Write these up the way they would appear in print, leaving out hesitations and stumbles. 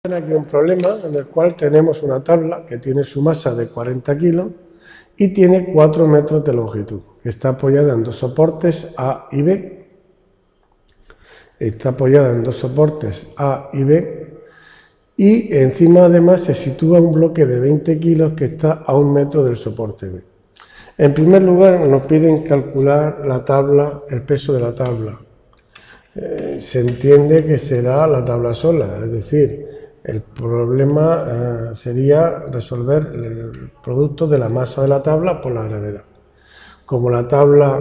Aquí un problema en el cual tenemos una tabla que tiene su masa de 40 kilos y tiene 4 metros de longitud. Está apoyada en dos soportes A y B. Está apoyada en dos soportes A y B y encima además se sitúa un bloque de 20 kilos que está a 1 metro del soporte B. En primer lugar nos piden calcular la tabla, el peso de la tabla. Se entiende que será la tabla sola, es decir, el problema sería resolver el producto de la masa de la tabla por la gravedad. Como la tabla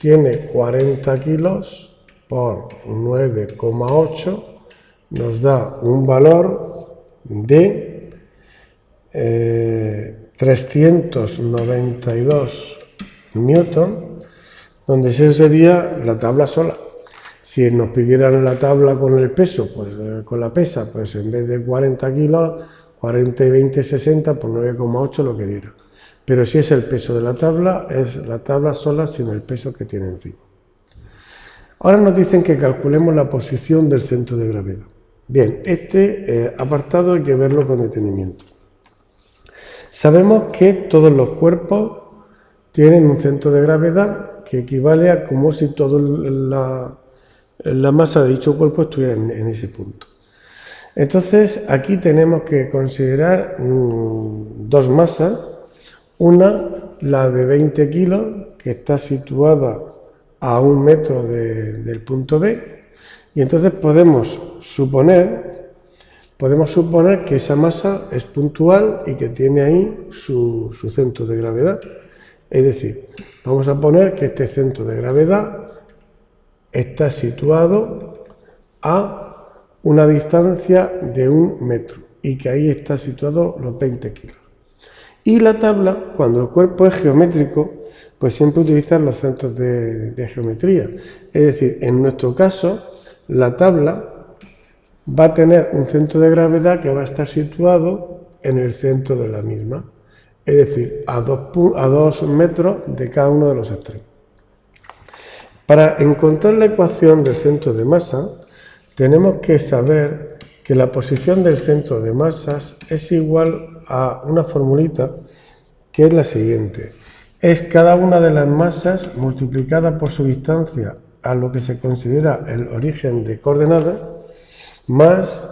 tiene 40 kilos por 9,8, nos da un valor de 392 newton, donde esa sería la tabla sola. Si nos pidieran la tabla con el peso, pues con la pesa, pues en vez de 40 kilos, 40 y 20, 60, por 9,8 lo que diera. Pero si es el peso de la tabla, es la tabla sola sin el peso que tiene encima. Ahora nos dicen que calculemos la posición del centro de gravedad. Bien, este apartado hay que verlo con detenimiento. Sabemos que todos los cuerpos tienen un centro de gravedad que equivale a como si toda la masa de dicho cuerpo estuviera en ese punto. Entonces, aquí tenemos que considerar dos masas. Una, la de 20 kilos, que está situada a 1 metro del punto B, y entonces podemos suponer que esa masa es puntual y que tiene ahí su centro de gravedad. Es decir, vamos a poner que este centro de gravedad está situado a una distancia de 1 metro y que ahí está situado los 20 kilos. Y la tabla, cuando el cuerpo es geométrico, pues siempre utiliza los centros de geometría. Es decir, en nuestro caso, la tabla va a tener un centro de gravedad que va a estar situado en el centro de la misma. Es decir, a 2 metros de cada uno de los extremos. Para encontrar la ecuación del centro de masa, tenemos que saber que la posición del centro de masas es igual a una formulita que es la siguiente. Es cada una de las masas multiplicada por su distancia a lo que se considera el origen de coordenadas, más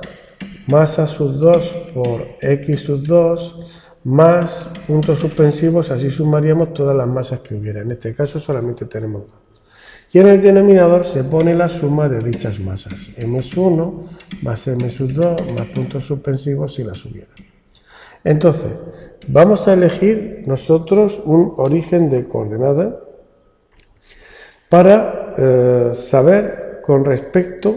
masa sub 2 por x sub 2, más puntos suspensivos, así sumaríamos todas las masas que hubiera. En este caso solamente tenemos 2. Y en el denominador se pone la suma de dichas masas, m1 más m2 más puntos suspensivos si las hubiera. Entonces, vamos a elegir nosotros un origen de coordenadas para saber con respecto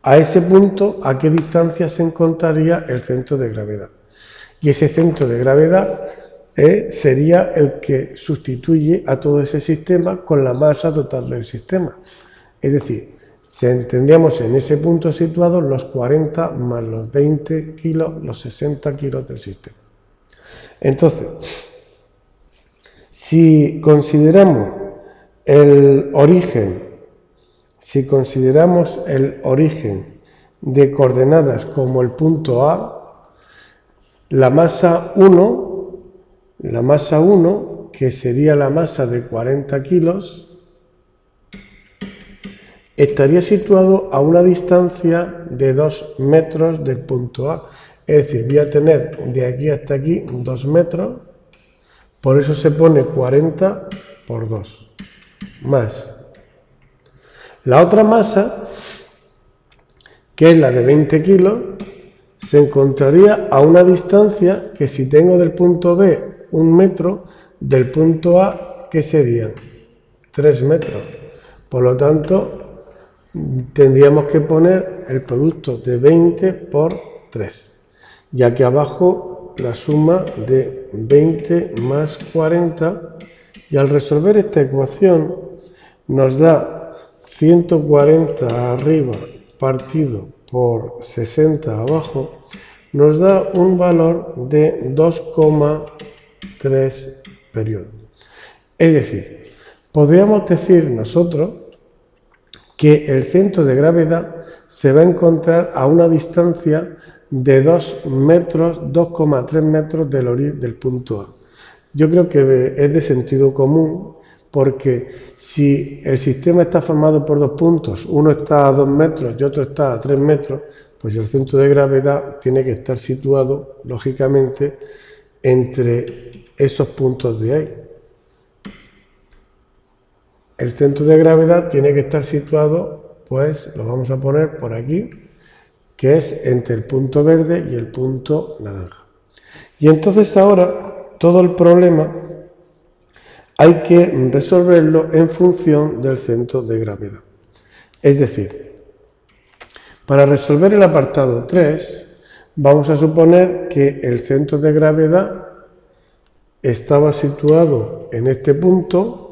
a ese punto a qué distancia se encontraría el centro de gravedad. Y ese centro de gravedad sería el que sustituye a todo ese sistema con la masa total del sistema. Es decir, tendríamos en ese punto situado los 40 más los 20 kilos, los 60 kilos del sistema. Entonces, si consideramos el origen de coordenadas como el punto A, la masa 1, que sería la masa de 40 kilos, estaría situado a una distancia de 2 metros del punto A. Es decir, voy a tener de aquí hasta aquí 2 metros, por eso se pone 40 por 2, más la otra masa, que es la de 20 kilos, se encontraría a una distancia que si tengo del punto B 1 metro, del punto A, ¿qué serían? 3 metros. Por lo tanto, tendríamos que poner el producto de 20 por 3. Y aquí abajo la suma de 20 más 40. Y al resolver esta ecuación nos da 140 arriba partido por 60 abajo, nos da un valor de 2,3 periodos. Es decir, podríamos decir nosotros que el centro de gravedad se va a encontrar a una distancia de 2 metros, 2,3 metros del punto A. Yo creo que es de sentido común, porque si el sistema está formado por dos puntos, uno está a 2 metros y otro está a 3 metros, pues el centro de gravedad tiene que estar situado, lógicamente, entre esos puntos de ahí. El centro de gravedad tiene que estar situado, pues lo vamos a poner por aquí, que es entre el punto verde y el punto naranja. Y entonces ahora todo el problema hay que resolverlo en función del centro de gravedad. Es decir, para resolver el apartado 3, vamos a suponer que el centro de gravedad estaba situado en este punto,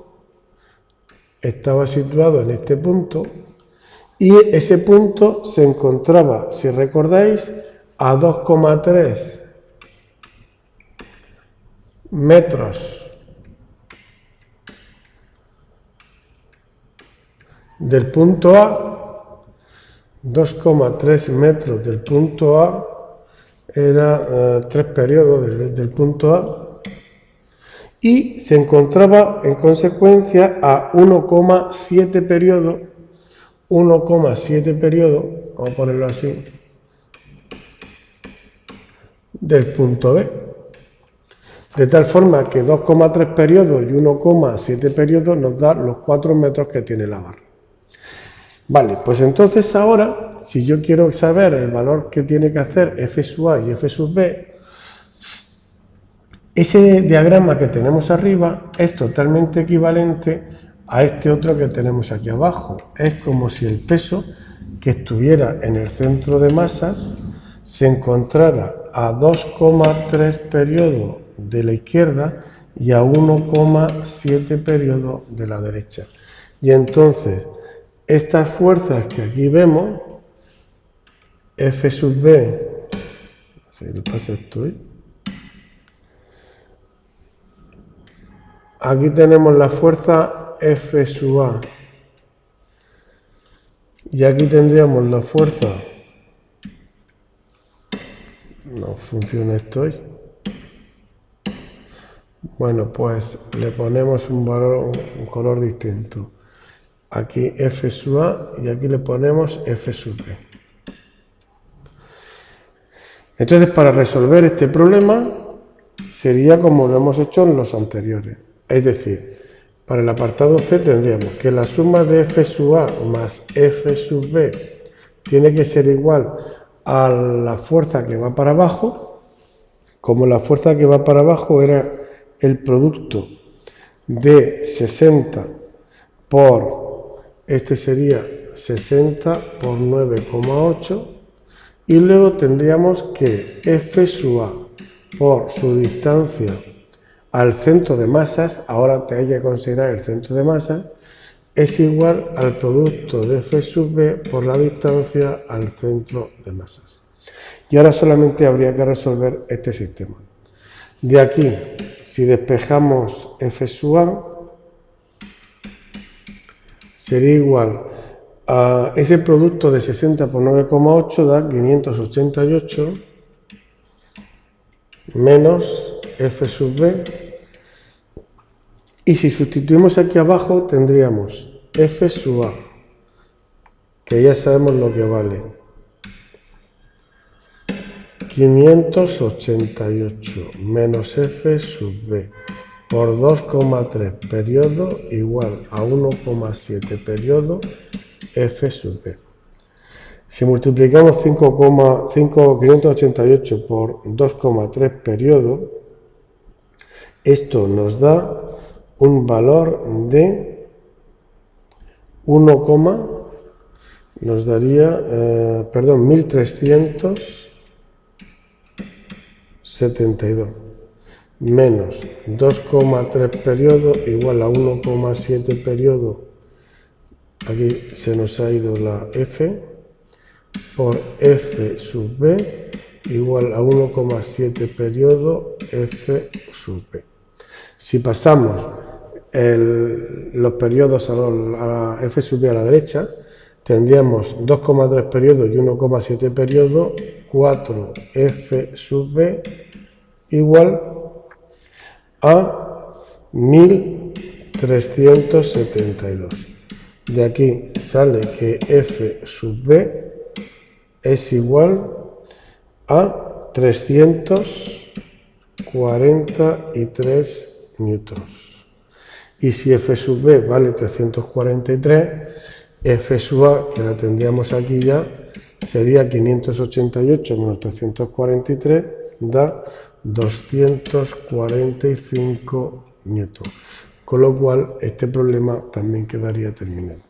y ese punto se encontraba, si recordáis, a 2,3 metros del punto A. 2,3 metros del punto A era 3 periodos del punto A, y se encontraba en consecuencia a 1,7 periodos, vamos a ponerlo así, del punto B. De tal forma que 2,3 periodos y 1,7 periodos nos da los 4 metros que tiene la barra. Vale, pues entonces ahora, si yo quiero saber el valor que tiene que hacer f sub a y f sub b, ese diagrama que tenemos arriba es totalmente equivalente a este otro que tenemos aquí abajo. Es como si el peso que estuviera en el centro de masas se encontrara a 2,3 periodos de la izquierda y a 1,7 periodos de la derecha. Y entonces, estas fuerzas que aquí vemos, F sub B, aquí tenemos la fuerza F sub A, y aquí tendríamos la fuerza, no funciona esto hoy. Bueno, pues le ponemos un valor, un color distinto. Aquí F sub A y aquí le ponemos F sub B. Entonces, para resolver este problema sería como lo hemos hecho en los anteriores. Es decir, para el apartado C tendríamos que la suma de F sub A más F sub B tiene que ser igual a la fuerza que va para abajo. Como la fuerza que va para abajo era el producto de 60 por... Este sería 60 por 9,8, y luego tendríamos que F sub A por su distancia al centro de masas, ahora hay que considerar el centro de masas, es igual al producto de F sub B por la distancia al centro de masas. Y ahora solamente habría que resolver este sistema. De aquí, si despejamos F sub A, sería igual a ese producto de 60 por 9,8 da 588 menos F sub B, y si sustituimos aquí abajo tendríamos F sub A, que ya sabemos lo que vale, 588 menos F sub B por 2,3 periodos igual a 1,7 periodos F sub B. Si multiplicamos 588 por 2,3 periodos, esto nos da un valor de 1372 menos 2,3 periodos igual a 1,7 periodos, aquí se nos ha ido la F, por F sub B igual a 1,7 periodos F sub B. Si pasamos los periodos a F sub B a la derecha, tendríamos 2,3 periodos y 1,7 periodos, 4F sub B igual a 1372. De aquí sale que F sub B es igual a 343 newtons. Y si F sub B vale 343, F sub A, que la tendríamos aquí ya, sería 588 menos 343, da 245 newtons. Con lo cual, este problema también quedaría terminado.